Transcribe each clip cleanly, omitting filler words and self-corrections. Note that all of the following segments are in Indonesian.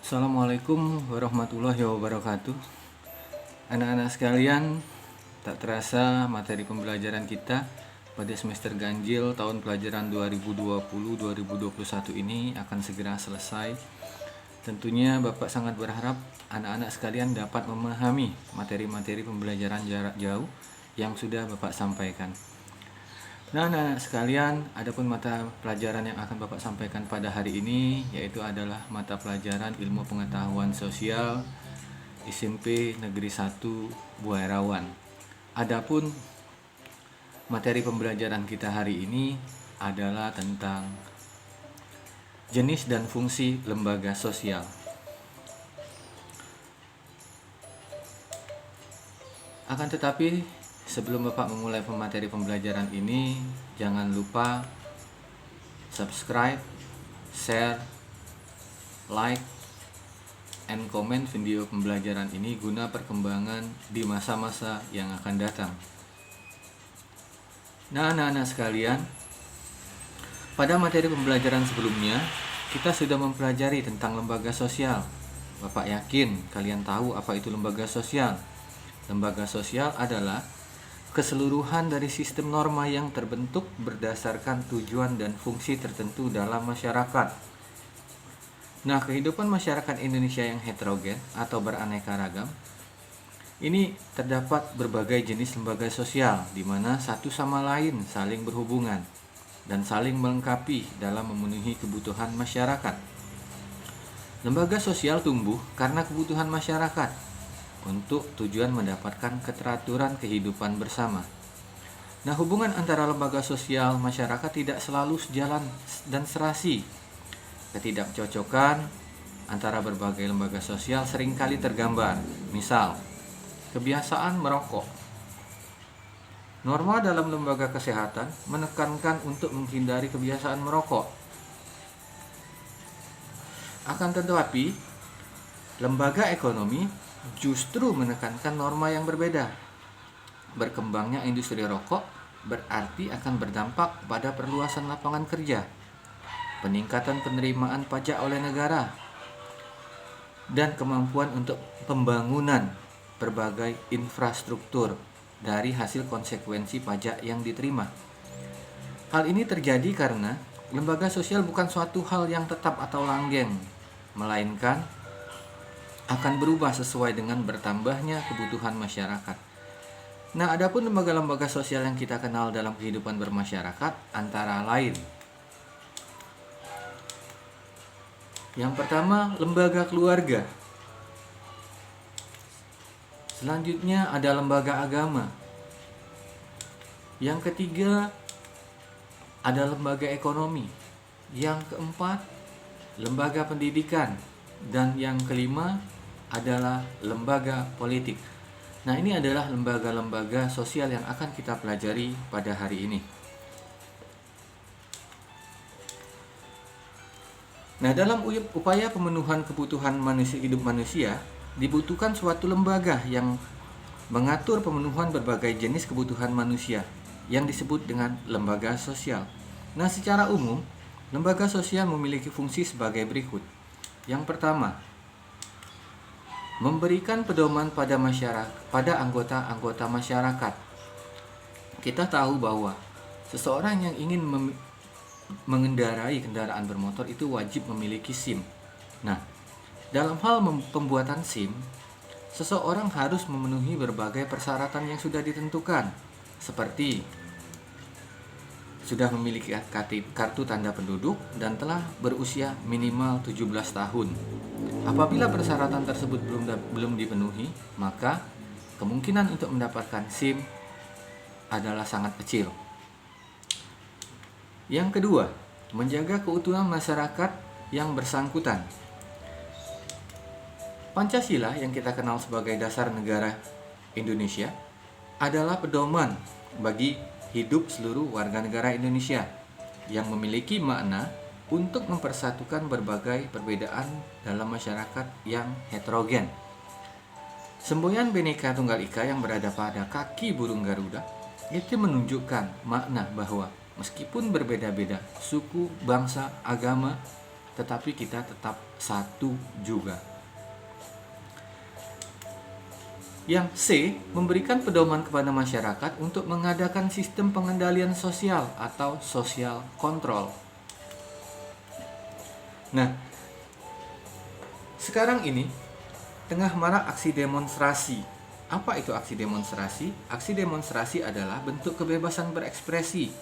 Assalamualaikum warahmatullahi wabarakatuh. Anak-anak sekalian, tak terasa materi pembelajaran kita pada semester ganjil tahun pelajaran 2020-2021 ini akan segera selesai. Tentunya Bapak sangat berharap anak-anak sekalian dapat memahami materi-materi pembelajaran jarak jauh yang sudah Bapak sampaikan. Nah, anak-anak sekalian, adapun mata pelajaran yang akan Bapak sampaikan pada hari ini yaitu adalah mata pelajaran Ilmu Pengetahuan Sosial SMP Negeri 1 Buairawan. Adapun materi pembelajaran kita hari ini adalah tentang jenis dan fungsi lembaga sosial. Akan tetapi, sebelum Bapak memulai materi pembelajaran ini, jangan lupa subscribe, share, like, and comment video pembelajaran ini guna perkembangan di masa-masa yang akan datang. Nah, anak-anak sekalian, pada materi pembelajaran sebelumnya, kita sudah mempelajari tentang lembaga sosial. Bapak yakin kalian tahu apa itu lembaga sosial. Lembaga sosial adalah keseluruhan dari sistem norma yang terbentuk berdasarkan tujuan dan fungsi tertentu dalam masyarakat. Nah, kehidupan masyarakat Indonesia yang heterogen atau beraneka ragam, ini terdapat berbagai jenis lembaga sosial di mana satu sama lain saling berhubungan dan saling melengkapi dalam memenuhi kebutuhan masyarakat. Lembaga sosial tumbuh karena kebutuhan masyarakat untuk tujuan mendapatkan keteraturan kehidupan bersama. Nah, hubungan antara lembaga sosial masyarakat tidak selalu sejalan dan serasi. Ketidakcocokan antara berbagai lembaga sosial seringkali tergambar. Misal, kebiasaan merokok. Norma dalam lembaga kesehatan menekankan untuk menghindari kebiasaan merokok. Akan tetapi, lembaga ekonomi justru menekankan norma yang berbeda. Berkembangnya industri rokok berarti akan berdampak pada perluasan lapangan kerja, peningkatan penerimaan pajak oleh negara, dan kemampuan untuk pembangunan berbagai infrastruktur dari hasil konsekuensi pajak yang diterima. Hal ini terjadi karena lembaga sosial bukan suatu hal yang tetap atau langgeng, melainkan akan berubah sesuai dengan bertambahnya kebutuhan masyarakat. Nah, adapun lembaga-lembaga sosial yang kita kenal dalam kehidupan bermasyarakat antara lain. Yang pertama, lembaga keluarga. Selanjutnya ada lembaga agama. Yang ketiga ada lembaga ekonomi. Yang keempat, lembaga pendidikan. Dan yang kelima adalah lembaga politik. Nah, ini adalah lembaga-lembaga sosial yang akan kita pelajari pada hari ini. Nah, dalam upaya pemenuhan kebutuhan hidup manusia, dibutuhkan suatu lembaga yang mengatur pemenuhan berbagai jenis kebutuhan manusia yang disebut dengan lembaga sosial. Nah, secara umum, lembaga sosial memiliki fungsi sebagai berikut. Yang pertama, memberikan pedoman pada anggota-anggota masyarakat. Kita tahu bahwa seseorang yang ingin mengendarai kendaraan bermotor itu wajib memiliki SIM. Nah, dalam hal pembuatan SIM, seseorang harus memenuhi berbagai persyaratan yang sudah ditentukan, seperti sudah memiliki kartu tanda penduduk dan telah berusia minimal 17 tahun. Apabila persyaratan tersebut belum dipenuhi, maka kemungkinan untuk mendapatkan SIM adalah sangat kecil. Yang kedua, menjaga keutuhan masyarakat yang bersangkutan. Pancasila yang kita kenal sebagai dasar negara Indonesia adalah pedoman bagi hidup seluruh warga negara Indonesia yang memiliki makna untuk mempersatukan berbagai perbedaan dalam masyarakat yang heterogen. Semboyan Bhinneka Tunggal Ika yang berada pada kaki burung Garuda itu menunjukkan makna bahwa meskipun berbeda-beda suku, bangsa, agama, tetapi kita tetap satu juga. Yang C, memberikan pedoman kepada masyarakat untuk mengadakan sistem pengendalian sosial atau social control. Nah, sekarang ini tengah marak aksi demonstrasi. Apa itu aksi demonstrasi? Aksi demonstrasi adalah bentuk kebebasan berekspresi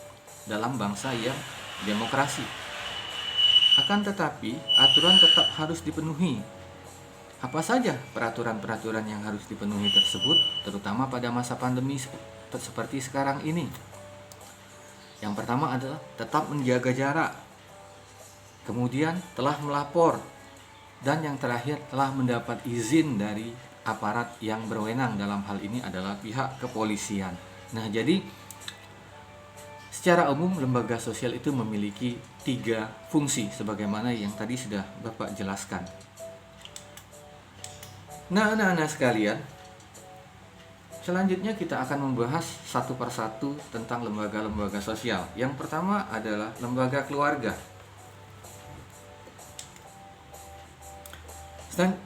dalam bangsa yang demokrasi. Akan tetapi, aturan tetap harus dipenuhi. Apa saja peraturan-peraturan yang harus dipenuhi tersebut, terutama pada masa pandemi seperti sekarang ini? Yang pertama adalah tetap menjaga jarak, kemudian telah melapor, dan yang terakhir telah mendapat izin dari aparat yang berwenang, dalam hal ini adalah pihak kepolisian. Nah, jadi secara umum lembaga sosial itu memiliki 3 fungsi sebagaimana yang tadi sudah Bapak jelaskan. Nah, anak-anak sekalian, selanjutnya kita akan membahas satu persatu tentang lembaga-lembaga sosial. Yang pertama adalah lembaga keluarga. Dan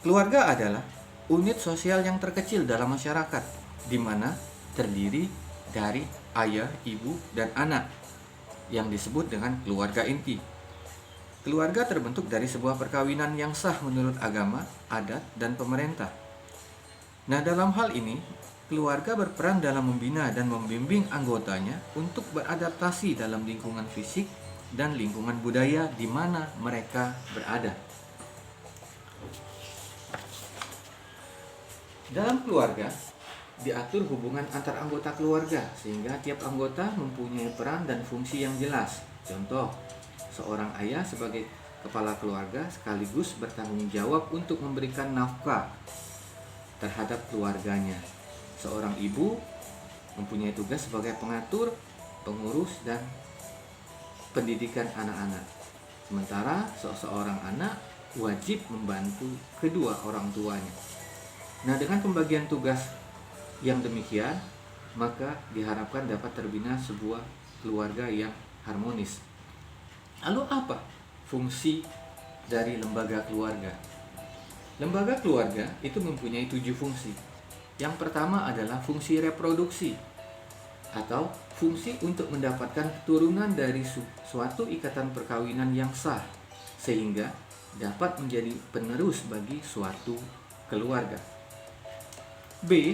keluarga adalah unit sosial yang terkecil dalam masyarakat, di mana terdiri dari ayah, ibu, dan anak, yang disebut dengan keluarga inti. Keluarga terbentuk dari sebuah perkawinan yang sah menurut agama, adat, dan pemerintah. Nah, dalam hal ini, keluarga berperan dalam membina dan membimbing anggotanya untuk beradaptasi dalam lingkungan fisik dan lingkungan budaya di mana mereka berada. Dalam keluarga, diatur hubungan antar anggota keluarga sehingga tiap anggota mempunyai peran dan fungsi yang jelas. Contoh, seorang ayah sebagai kepala keluarga sekaligus bertanggung jawab untuk memberikan nafkah terhadap keluarganya. Seorang ibu mempunyai tugas sebagai pengatur, pengurus, dan pendidikan anak-anak. Sementara seorang anak wajib membantu kedua orang tuanya. Nah, dengan pembagian tugas yang demikian, maka diharapkan dapat terbina sebuah keluarga yang harmonis. Lalu apa fungsi dari lembaga keluarga? Lembaga keluarga itu mempunyai 7 fungsi. Yang pertama adalah fungsi reproduksi, atau fungsi untuk mendapatkan keturunan dari suatu ikatan perkawinan yang sah, sehingga dapat menjadi penerus bagi suatu keluarga. B.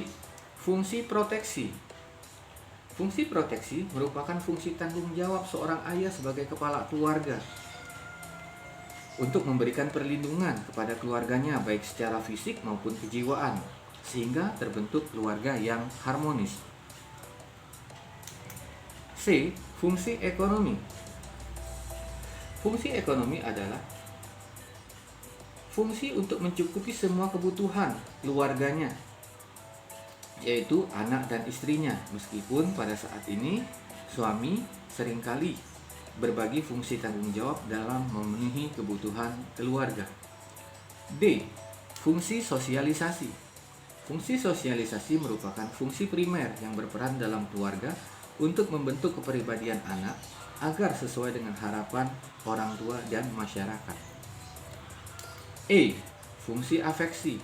Fungsi proteksi. Fungsi proteksi merupakan fungsi tanggung jawab seorang ayah sebagai kepala keluarga untuk memberikan perlindungan kepada keluarganya baik secara fisik maupun kejiwaan, sehingga terbentuk keluarga yang harmonis. C. Fungsi ekonomi. Fungsi ekonomi adalah fungsi untuk mencukupi semua kebutuhan keluarganya, yaitu anak dan istrinya, meskipun pada saat ini suami seringkali berbagi fungsi tanggung jawab dalam memenuhi kebutuhan keluarga. D. Fungsi sosialisasi. Fungsi sosialisasi merupakan fungsi primer yang berperan dalam keluarga untuk membentuk kepribadian anak agar sesuai dengan harapan orang tua dan masyarakat. E. Fungsi afeksi.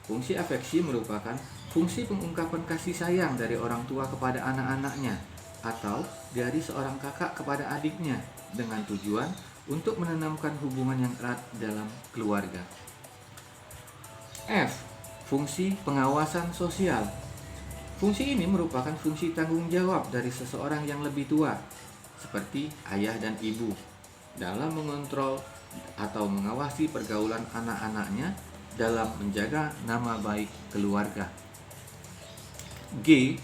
Fungsi afeksi merupakan fungsi pengungkapan kasih sayang dari orang tua kepada anak-anaknya atau dari seorang kakak kepada adiknya dengan tujuan untuk menanamkan hubungan yang erat dalam keluarga. F. Fungsi pengawasan sosial. Fungsi ini merupakan fungsi tanggung jawab dari seseorang yang lebih tua, seperti ayah dan ibu, dalam mengontrol atau mengawasi pergaulan anak-anaknya dalam menjaga nama baik keluarga. G.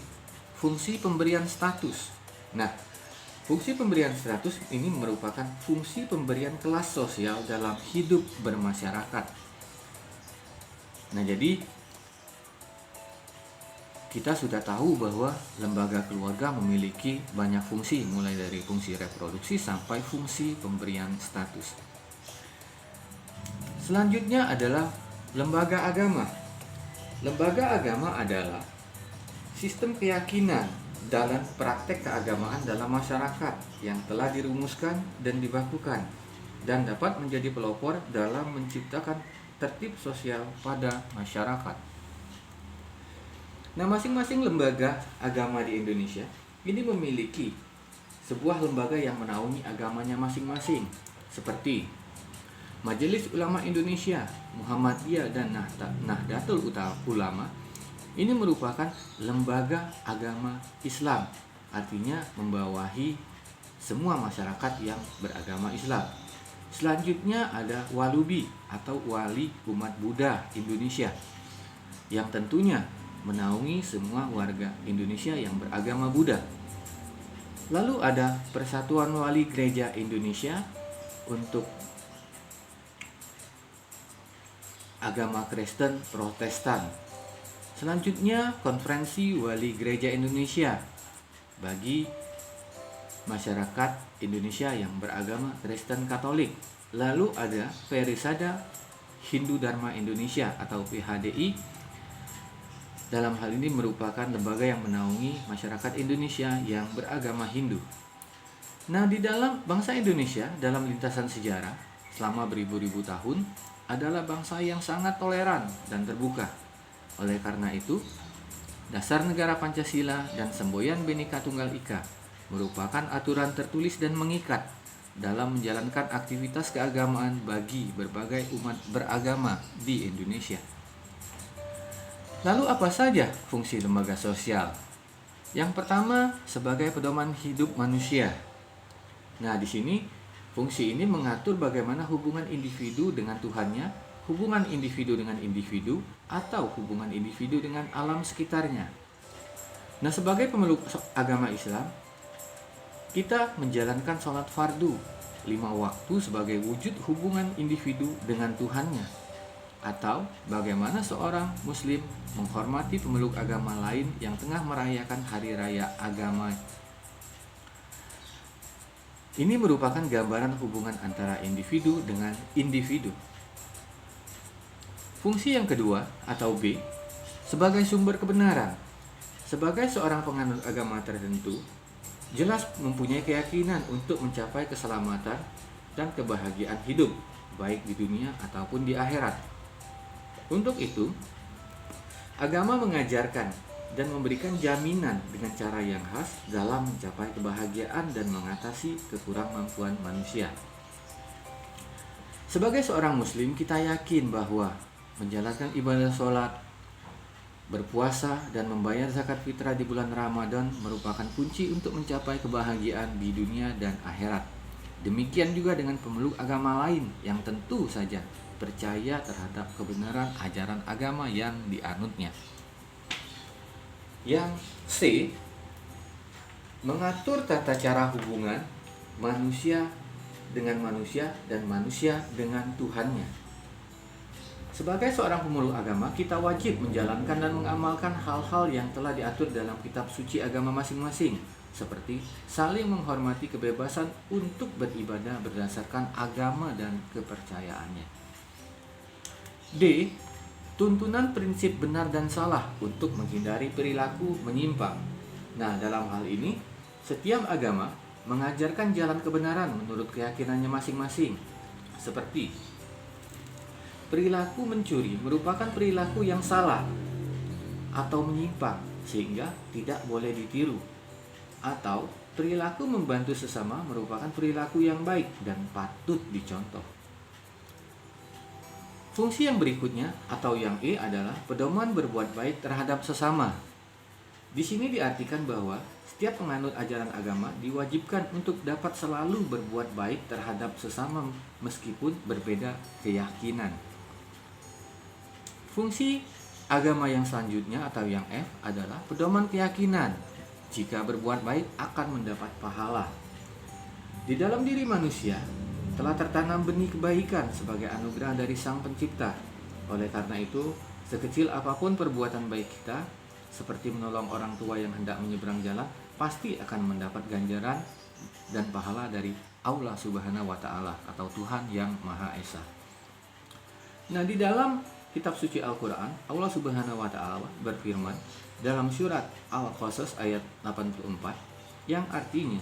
Fungsi pemberian status. Nah, fungsi pemberian status ini merupakan fungsi pemberian kelas sosial dalam hidup bermasyarakat. Nah, jadi kita sudah tahu bahwa lembaga keluarga memiliki banyak fungsi, mulai dari fungsi reproduksi sampai fungsi pemberian status. Selanjutnya adalah lembaga agama. Lembaga agama adalah sistem keyakinan dalam praktek keagamaan dalam masyarakat yang telah dirumuskan dan dibakukan dan dapat menjadi pelopor dalam menciptakan tertib sosial pada masyarakat. Nah, masing-masing lembaga agama di Indonesia ini memiliki sebuah lembaga yang menaungi agamanya masing-masing, seperti Majelis Ulama Indonesia, Muhammadiyah, dan Nahdlatul Ulama. Ini merupakan lembaga agama Islam, artinya membawahi semua masyarakat yang beragama Islam. Selanjutnya ada Walubi atau Wali Umat Buddha Indonesia, yang tentunya menaungi semua warga Indonesia yang beragama Buddha. Lalu ada Persatuan Wali Gereja Indonesia untuk agama Kristen Protestan. Selanjutnya Konferensi Wali Gereja Indonesia bagi masyarakat Indonesia yang beragama Kristen Katolik. Lalu ada Perisada Hindu Dharma Indonesia atau PHDI. Dalam hal ini merupakan lembaga yang menaungi masyarakat Indonesia yang beragama Hindu. Nah, di dalam bangsa Indonesia dalam lintasan sejarah selama beribu-ribu tahun adalah bangsa yang sangat toleran dan terbuka. Oleh karena itu, dasar negara Pancasila dan semboyan Bhinneka Tunggal Ika merupakan aturan tertulis dan mengikat dalam menjalankan aktivitas keagamaan bagi berbagai umat beragama di Indonesia. Lalu apa saja fungsi lembaga sosial? Yang pertama, sebagai pedoman hidup manusia. Nah, di sini fungsi ini mengatur bagaimana hubungan individu dengan Tuhannya, hubungan individu dengan individu, atau hubungan individu dengan alam sekitarnya. Nah, sebagai pemeluk agama Islam, kita menjalankan sholat fardu 5 waktu sebagai wujud hubungan individu dengan Tuhannya. Atau bagaimana seorang muslim menghormati pemeluk agama lain yang tengah merayakan hari raya agama. Ini merupakan gambaran hubungan antara individu dengan individu. Fungsi yang kedua atau B, sebagai sumber kebenaran. Sebagai seorang penganut agama tertentu, jelas mempunyai keyakinan untuk mencapai keselamatan dan kebahagiaan hidup, baik di dunia ataupun di akhirat. Untuk itu, agama mengajarkan dan memberikan jaminan dengan cara yang khas dalam mencapai kebahagiaan dan mengatasi kekurangmampuan manusia. Sebagai seorang muslim, kita yakin bahwa menjalankan ibadah sholat, berpuasa, dan membayar zakat fitrah di bulan Ramadan merupakan kunci untuk mencapai kebahagiaan di dunia dan akhirat. Demikian juga dengan pemeluk agama lain yang tentu saja percaya terhadap kebenaran ajaran agama yang dianutnya. Yang C, mengatur tata cara hubungan manusia dengan manusia dan manusia dengan Tuhannya. Sebagai seorang pemeluk agama, kita wajib menjalankan dan mengamalkan hal-hal yang telah diatur dalam kitab suci agama masing-masing, seperti saling menghormati kebebasan untuk beribadah berdasarkan agama dan kepercayaannya. D. Tuntunan prinsip benar dan salah untuk menghindari perilaku menyimpang. Nah, dalam hal ini, setiap agama mengajarkan jalan kebenaran menurut keyakinannya masing-masing. Seperti perilaku mencuri merupakan perilaku yang salah atau menyimpang sehingga tidak boleh ditiru. Atau perilaku membantu sesama merupakan perilaku yang baik dan patut dicontoh. Fungsi yang berikutnya atau yang E adalah pedoman berbuat baik terhadap sesama. Di sini diartikan bahwa setiap penganut ajaran agama diwajibkan untuk dapat selalu berbuat baik terhadap sesama meskipun berbeda keyakinan. Fungsi agama yang selanjutnya atau yang F adalah pedoman keyakinan. Jika berbuat baik akan mendapat pahala. Di dalam diri manusia telah tertanam benih kebaikan sebagai anugerah dari Sang Pencipta. Oleh karena itu, sekecil apapun perbuatan baik kita, seperti menolong orang tua yang hendak menyeberang jalan, pasti akan mendapat ganjaran dan pahala dari Allah Subhanahu wa Ta'ala atau Tuhan yang Maha Esa. Nah, di dalam kitab suci Al-Quran, Allah Subhanahu wa Ta'ala berfirman dalam surat Al-Qasas ayat 84 yang artinya,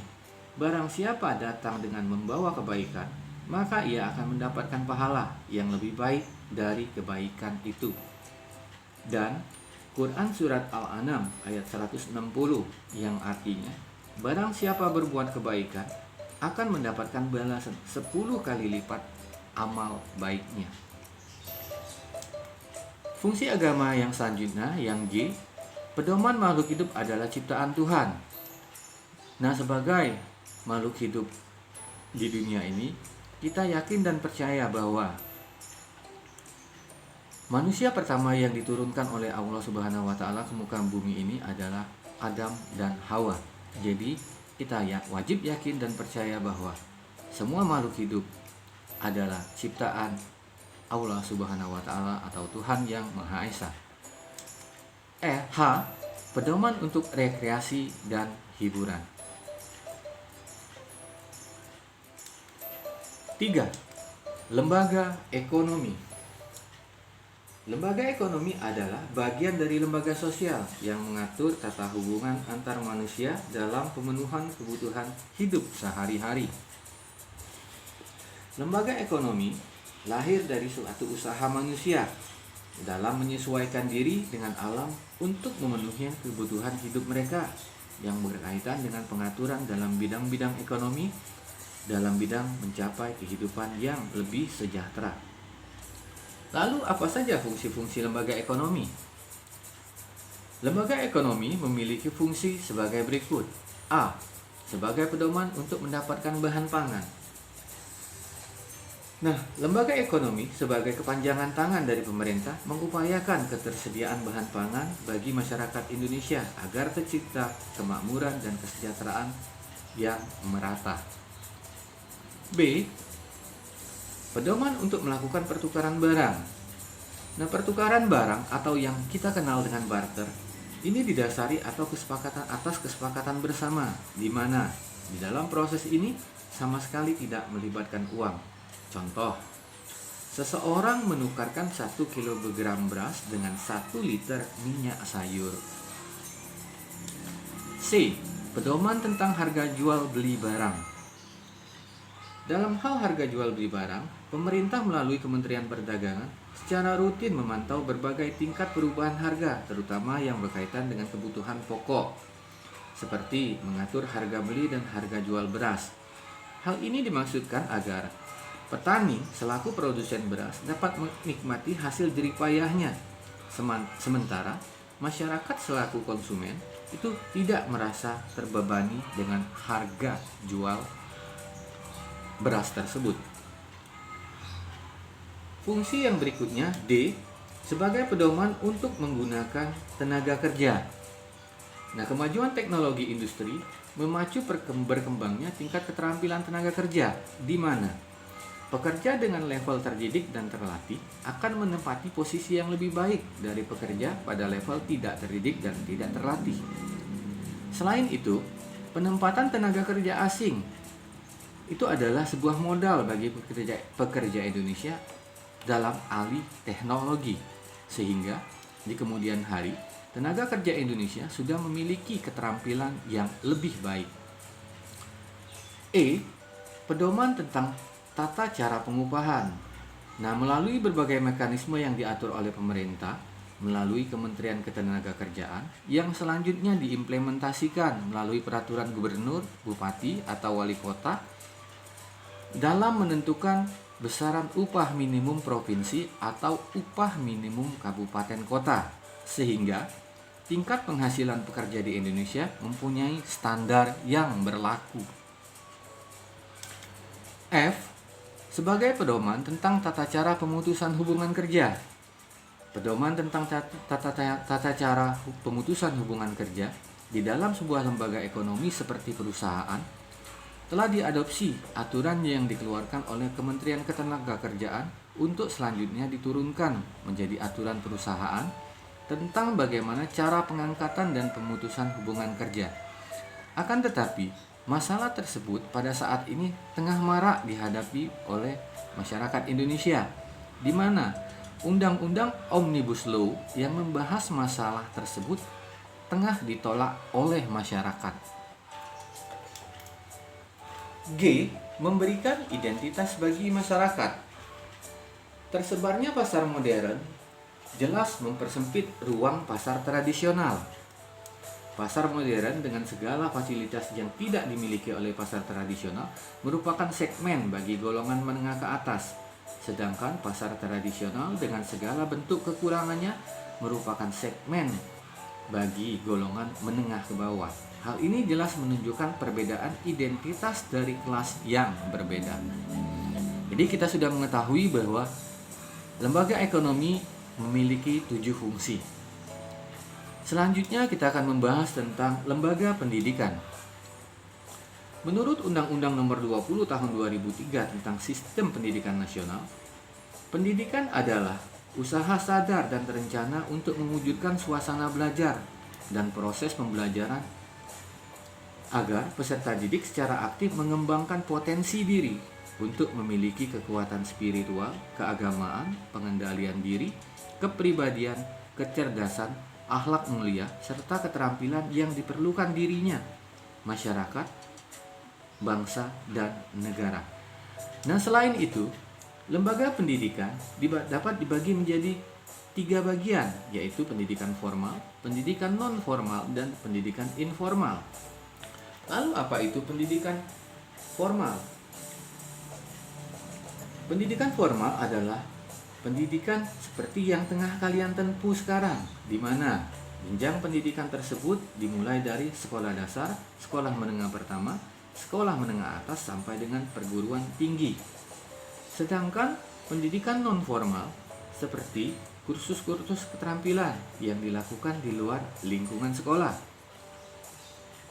barang siapa datang dengan membawa kebaikan, maka ia akan mendapatkan pahala yang lebih baik dari kebaikan itu. Dan Quran Surat Al-An'am ayat 160 yang artinya, barang siapa berbuat kebaikan akan mendapatkan balasan 10 kali lipat amal baiknya. Fungsi agama yang selanjutnya, yang G, pedoman makhluk hidup adalah ciptaan Tuhan. Nah, sebagai makhluk hidup di dunia ini, kita yakin dan percaya bahwa manusia pertama yang diturunkan oleh Allah Subhanahu wa taala ke muka bumi ini adalah Adam dan Hawa. Jadi, kita wajib yakin dan percaya bahwa semua makhluk hidup adalah ciptaan Allah Subhanahu wa taala atau Tuhan yang Maha Esa. H, pedoman untuk rekreasi dan hiburan. 3. Lembaga ekonomi. Lembaga ekonomi adalah bagian dari lembaga sosial yang mengatur tata hubungan antar manusia dalam pemenuhan kebutuhan hidup sehari-hari. Lembaga ekonomi lahir dari suatu usaha manusia dalam menyesuaikan diri dengan alam untuk memenuhi kebutuhan hidup mereka yang berkaitan dengan pengaturan dalam bidang-bidang ekonomi dalam bidang mencapai kehidupan yang lebih sejahtera. Lalu apa saja fungsi-fungsi lembaga ekonomi? Lembaga ekonomi memiliki fungsi sebagai berikut. A. Sebagai pedoman untuk mendapatkan bahan pangan. Nah, lembaga ekonomi sebagai kepanjangan tangan dari pemerintah mengupayakan ketersediaan bahan pangan bagi masyarakat Indonesia agar tercipta kemakmuran dan kesejahteraan yang merata. B. Pedoman untuk melakukan pertukaran barang. Nah, pertukaran barang atau yang kita kenal dengan barter ini didasari atas kesepakatan bersama, di mana di dalam proses ini sama sekali tidak melibatkan uang. Contoh, seseorang menukarkan 1 kilogram beras dengan 1 liter minyak sayur. C. Pedoman tentang harga jual beli barang. Dalam hal harga jual beli barang, pemerintah melalui Kementerian Perdagangan secara rutin memantau berbagai tingkat perubahan harga, terutama yang berkaitan dengan kebutuhan pokok, seperti mengatur harga beli dan harga jual beras. Hal ini dimaksudkan agar petani selaku produsen beras dapat menikmati hasil jerih payahnya, sementara masyarakat selaku konsumen itu tidak merasa terbebani dengan harga jual beras tersebut. Fungsi yang berikutnya, D, sebagai pedoman untuk menggunakan tenaga kerja. Nah, kemajuan teknologi industri memacu berkembangnya tingkat keterampilan tenaga kerja, di mana pekerja dengan level terdidik dan terlatih akan menempati posisi yang lebih baik dari pekerja pada level tidak terdidik dan tidak terlatih. Selain itu, penempatan tenaga kerja asing itu adalah sebuah modal bagi pekerja Indonesia dalam alih teknologi, sehingga di kemudian hari tenaga kerja Indonesia sudah memiliki keterampilan yang lebih baik. E, pedoman tentang tata cara pengupahan. Nah, melalui berbagai mekanisme yang diatur oleh pemerintah melalui Kementerian Ketenagakerjaan yang selanjutnya diimplementasikan melalui peraturan gubernur, bupati, atau wali kota dalam menentukan besaran upah minimum provinsi atau upah minimum kabupaten kota, sehingga tingkat penghasilan pekerja di Indonesia mempunyai standar yang berlaku. F, sebagai pedoman tentang tata cara pemutusan hubungan kerja. Pedoman tentang tata cara pemutusan hubungan kerja di dalam sebuah lembaga ekonomi seperti perusahaan telah diadopsi aturan yang dikeluarkan oleh Kementerian Ketenagakerjaan untuk selanjutnya diturunkan menjadi aturan perusahaan tentang bagaimana cara pengangkatan dan pemutusan hubungan kerja. Akan tetapi, masalah tersebut pada saat ini tengah marak dihadapi oleh masyarakat Indonesia, di mana Undang-Undang Omnibus Law yang membahas masalah tersebut tengah ditolak oleh masyarakat. G, memberikan identitas bagi masyarakat. Tersebarnya pasar modern jelas mempersempit ruang pasar tradisional. Pasar modern dengan segala fasilitas yang tidak dimiliki oleh pasar tradisional merupakan segmen bagi golongan menengah ke atas. Sedangkan pasar tradisional dengan segala bentuk kekurangannya merupakan segmen bagi golongan menengah ke bawah. Hal ini jelas menunjukkan perbedaan identitas dari kelas yang berbeda. Jadi kita sudah mengetahui bahwa lembaga ekonomi memiliki 7 fungsi. Selanjutnya kita akan membahas tentang lembaga pendidikan. Menurut Undang-Undang Nomor 20 Tahun 2003 tentang Sistem Pendidikan Nasional, pendidikan adalah usaha sadar dan terencana untuk mewujudkan suasana belajar dan proses pembelajaran agar peserta didik secara aktif mengembangkan potensi diri untuk memiliki kekuatan spiritual, keagamaan, pengendalian diri, kepribadian, kecerdasan, akhlak mulia, serta keterampilan yang diperlukan dirinya, masyarakat, bangsa, dan negara. Nah, selain itu, lembaga pendidikan dapat dibagi menjadi 3 bagian, yaitu pendidikan formal, pendidikan non-formal, dan pendidikan informal. Lalu apa itu pendidikan formal? Pendidikan formal adalah pendidikan seperti yang tengah kalian tempuh sekarang, di mana jenjang pendidikan tersebut dimulai dari sekolah dasar, sekolah menengah pertama, sekolah menengah atas sampai dengan perguruan tinggi. Sedangkan pendidikan non-formal seperti kursus-kursus keterampilan yang dilakukan di luar lingkungan sekolah.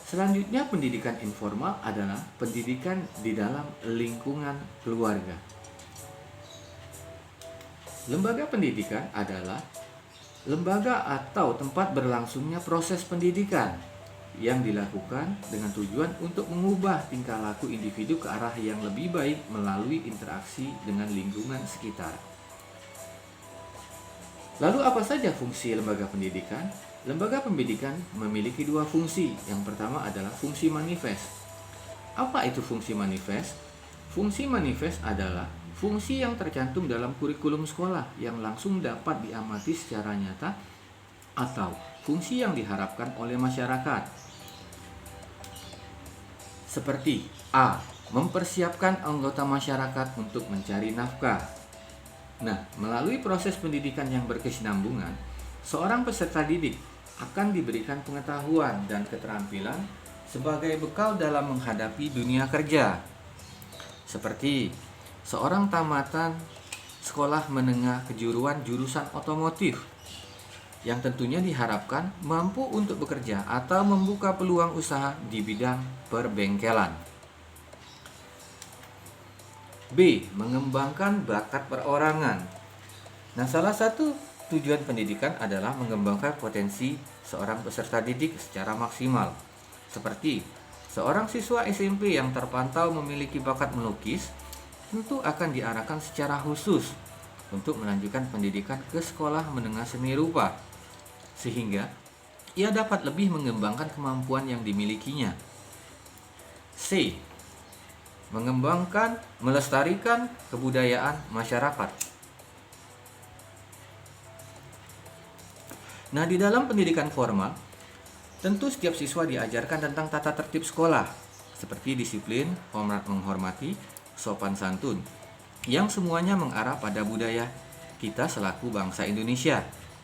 Selanjutnya pendidikan informal adalah pendidikan di dalam lingkungan keluarga. Lembaga pendidikan adalah lembaga atau tempat berlangsungnya proses pendidikan yang dilakukan dengan tujuan untuk mengubah tingkah laku individu ke arah yang lebih baik melalui interaksi dengan lingkungan sekitar. Lalu apa saja fungsi lembaga pendidikan? Lembaga pendidikan memiliki 2 fungsi. Yang pertama adalah fungsi manifest. Apa itu fungsi manifest? Fungsi manifest adalah fungsi yang tercantum dalam kurikulum sekolah yang langsung dapat diamati secara nyata atau fungsi yang diharapkan oleh masyarakat. Seperti A. Mempersiapkan anggota masyarakat untuk mencari nafkah. Nah, melalui proses pendidikan yang berkesinambungan, seorang peserta didik akan diberikan pengetahuan dan keterampilan sebagai bekal dalam menghadapi dunia kerja. Seperti seorang tamatan sekolah menengah kejuruan jurusan otomotif yang tentunya diharapkan mampu untuk bekerja atau membuka peluang usaha di bidang perbengkelan. B. Mengembangkan bakat perorangan. Nah, salah satu tujuan pendidikan adalah mengembangkan potensi seorang peserta didik secara maksimal. Seperti seorang siswa SMP yang terpantau memiliki bakat melukis, tentu akan diarahkan secara khusus untuk melanjutkan pendidikan ke sekolah menengah seni rupa, sehingga ia dapat lebih mengembangkan kemampuan yang dimilikinya. C. Mengembangkan, melestarikan kebudayaan masyarakat. Nah, di dalam pendidikan formal, tentu setiap siswa diajarkan tentang tata tertib sekolah, seperti disiplin, hormat menghormati, sopan santun, yang semuanya mengarah pada budaya kita selaku bangsa Indonesia,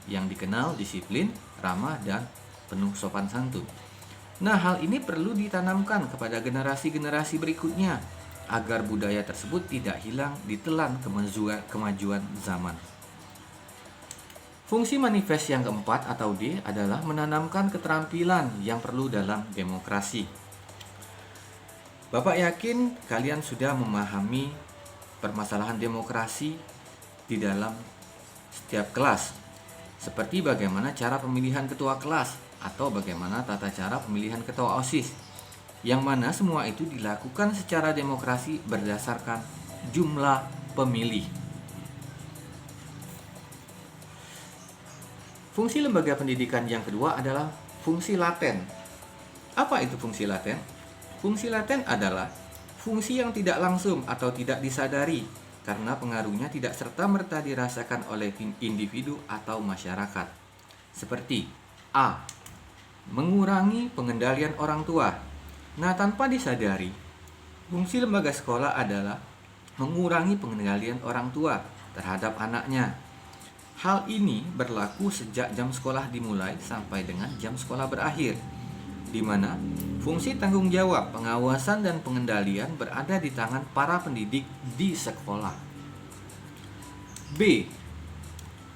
yang dikenal disiplin, ramah, dan penuh sopan santun. Nah, hal ini perlu ditanamkan kepada generasi-generasi berikutnya, agar budaya tersebut tidak hilang ditelan kemajuan zaman. Fungsi manifest yang keempat atau D adalah menanamkan keterampilan yang perlu dalam demokrasi. Bapak yakin kalian sudah memahami permasalahan demokrasi di dalam setiap kelas, seperti bagaimana cara pemilihan ketua kelas atau bagaimana tata cara pemilihan ketua OSIS, yang mana semua itu dilakukan secara demokrasi berdasarkan jumlah pemilih. Fungsi lembaga pendidikan yang kedua adalah fungsi laten. Apa itu fungsi laten? Fungsi laten adalah fungsi yang tidak langsung atau tidak disadari karena pengaruhnya tidak serta-merta dirasakan oleh individu atau masyarakat. Seperti A. Mengurangi pengendalian orang tua. Nah, tanpa disadari, fungsi lembaga sekolah adalah mengurangi pengendalian orang tua terhadap anaknya. Hal ini berlaku sejak jam sekolah dimulai sampai dengan jam sekolah berakhir, di mana fungsi tanggung jawab, pengawasan, dan pengendalian berada di tangan para pendidik di sekolah. B.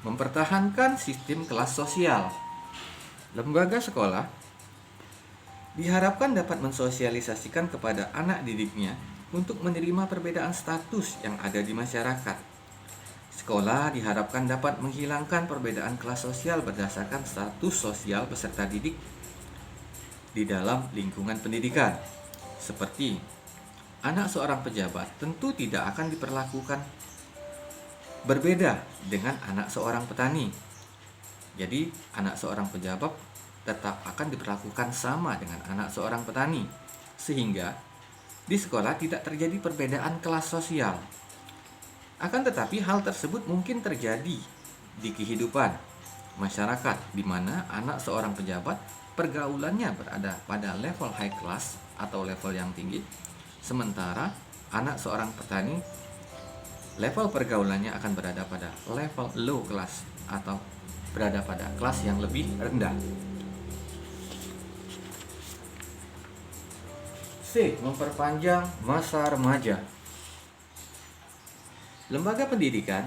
Mempertahankan sistem kelas sosial. Lembaga sekolah diharapkan dapat mensosialisasikan kepada anak didiknya untuk menerima perbedaan status yang ada di masyarakat. Sekolah diharapkan dapat menghilangkan perbedaan kelas sosial berdasarkan status sosial peserta didik di dalam lingkungan pendidikan. Seperti anak seorang pejabat tentu tidak akan diperlakukan berbeda dengan anak seorang petani. Jadi anak seorang pejabat tetap akan diperlakukan sama dengan anak seorang petani, sehingga di sekolah tidak terjadi perbedaan kelas sosial. Akan tetapi hal tersebut mungkin terjadi di kehidupan masyarakat, di mana anak seorang pejabat pergaulannya berada pada level high class atau level yang tinggi, sementara anak seorang petani level pergaulannya akan berada pada level low class atau berada pada kelas yang lebih rendah. C. Memperpanjang masa remaja. Lembaga pendidikan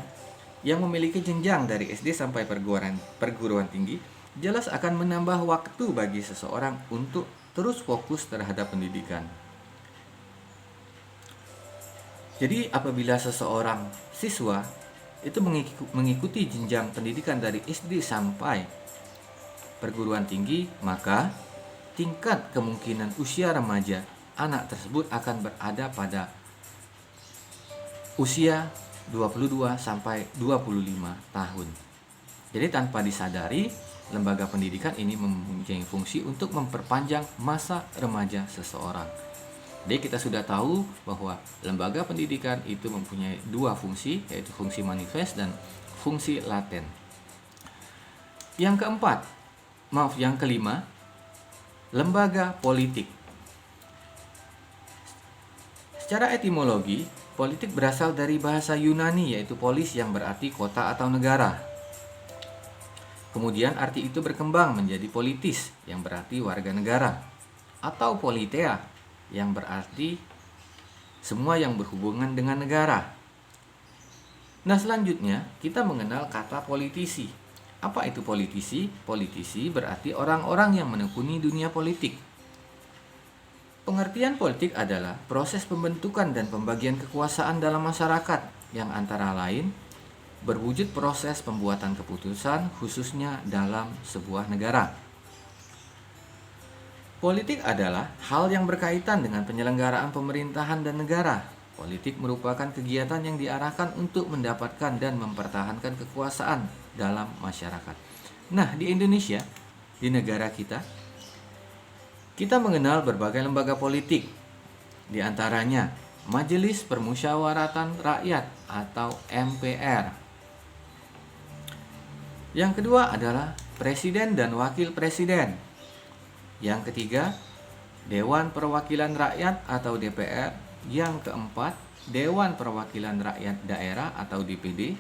yang memiliki jenjang dari SD sampai perguruan tinggi jelas akan menambah waktu bagi seseorang untuk terus fokus terhadap pendidikan. Jadi apabila seseorang siswa itu mengikuti jenjang pendidikan dari SD sampai perguruan tinggi, maka tingkat kemungkinan usia remaja anak tersebut akan berada pada usia 22 sampai 25 tahun. Jadi tanpa disadari, lembaga pendidikan ini mempunyai fungsi untuk memperpanjang masa remaja seseorang. Jadi kita sudah tahu bahwa lembaga pendidikan itu mempunyai dua fungsi, yaitu fungsi manifest dan fungsi laten. Yang kelima, lembaga politik. Secara etimologi, politik berasal dari bahasa Yunani, yaitu polis yang berarti kota atau negara. Kemudian arti itu berkembang menjadi politis yang berarti warga negara, atau politea yang berarti semua yang berhubungan dengan negara. Nah, selanjutnya kita mengenal kata politisi. Apa itu politisi? Politisi berarti orang-orang yang menekuni dunia politik. Pengertian politik adalah proses pembentukan dan pembagian kekuasaan dalam masyarakat yang antara lain berwujud proses pembuatan keputusan khususnya dalam sebuah negara. Politik adalah hal yang berkaitan dengan penyelenggaraan pemerintahan dan negara. Politik merupakan kegiatan yang diarahkan untuk mendapatkan dan mempertahankan kekuasaan dalam masyarakat. Nah, di Indonesia, di negara kita mengenal berbagai lembaga politik, di antaranya Majelis Permusyawaratan Rakyat atau MPR. Yang kedua adalah Presiden dan Wakil Presiden. Yang ketiga, Dewan Perwakilan Rakyat atau DPR. Yang keempat, Dewan Perwakilan Rakyat Daerah atau DPD.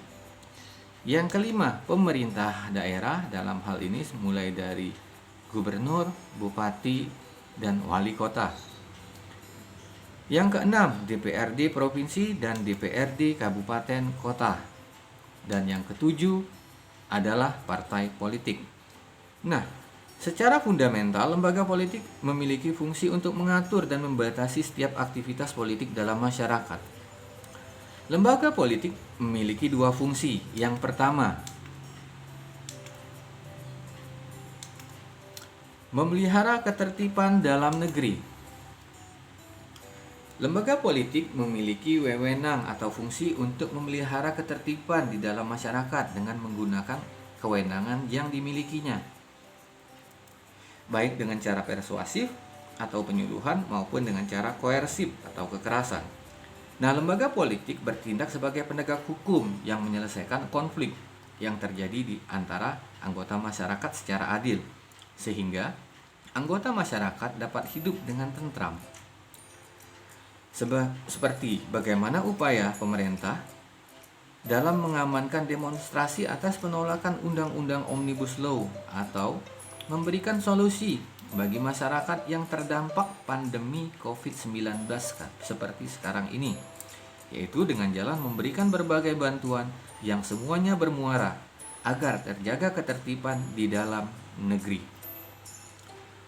Yang kelima, pemerintah daerah, dalam hal ini mulai dari gubernur, bupati, dan wali kota. Yang keenam, DPRD provinsi dan DPRD kabupaten kota. Dan yang ketujuh adalah partai politik. Nah, secara fundamental lembaga politik memiliki fungsi untuk mengatur dan membatasi setiap aktivitas politik dalam masyarakat. Lembaga politik memiliki dua fungsi. Yang pertama, memelihara ketertiban dalam negeri. Lembaga politik memiliki wewenang atau fungsi untuk memelihara ketertiban di dalam masyarakat dengan menggunakan kewenangan yang dimilikinya, baik dengan cara persuasif atau penyuluhan maupun dengan cara koersif atau kekerasan. Nah, lembaga politik bertindak sebagai penegak hukum yang menyelesaikan konflik yang terjadi di antara anggota masyarakat secara adil, sehingga anggota masyarakat dapat hidup dengan tentram. Seperti bagaimana upaya pemerintah dalam mengamankan demonstrasi atas penolakan Undang-Undang Omnibus Law atau memberikan solusi bagi masyarakat yang terdampak pandemi COVID-19 seperti sekarang ini, yaitu dengan jalan memberikan berbagai bantuan yang semuanya bermuara agar terjaga ketertiban di dalam negeri.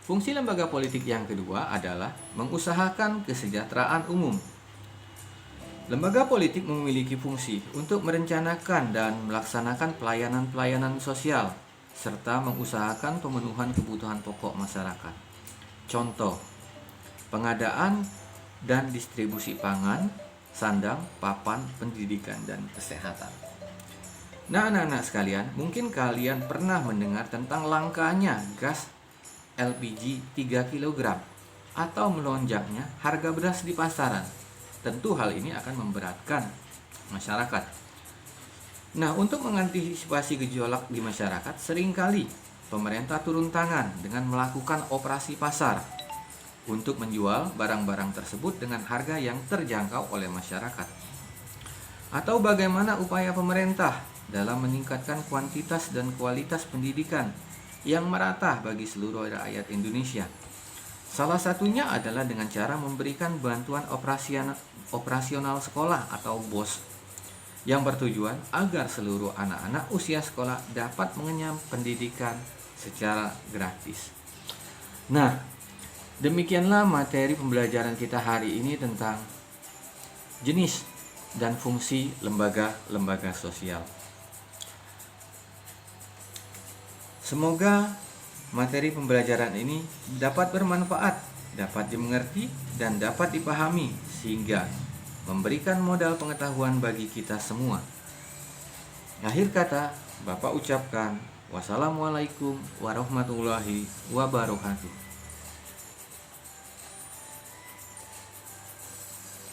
Fungsi lembaga politik yang kedua adalah mengusahakan kesejahteraan umum. Lembaga politik memiliki fungsi untuk merencanakan dan melaksanakan pelayanan-pelayanan sosial serta mengusahakan pemenuhan kebutuhan pokok masyarakat. Contoh, pengadaan dan distribusi pangan, sandang, papan, pendidikan, dan kesehatan. Nah, anak-anak sekalian, mungkin kalian pernah mendengar tentang langkanya gas LPG 3 kg atau melonjaknya harga beras di pasaran. Tentu hal ini akan memberatkan masyarakat. Nah, untuk mengantisipasi gejolak di masyarakat, seringkali pemerintah turun tangan dengan melakukan operasi pasar untuk menjual barang-barang tersebut dengan harga yang terjangkau oleh masyarakat. Atau bagaimana upaya pemerintah dalam meningkatkan kuantitas dan kualitas pendidikan yang merata bagi seluruh rakyat Indonesia. Salah satunya adalah dengan cara memberikan bantuan operasional sekolah atau BOS yang bertujuan agar seluruh anak-anak usia sekolah dapat mengenyam pendidikan secara gratis. Nah, demikianlah materi pembelajaran kita hari ini tentang jenis dan fungsi lembaga-lembaga sosial. Semoga materi pembelajaran ini dapat bermanfaat, dapat dimengerti, dan dapat dipahami sehingga memberikan modal pengetahuan bagi kita semua. Akhir kata, Bapak ucapkan wassalamualaikum warahmatullahi wabarakatuh.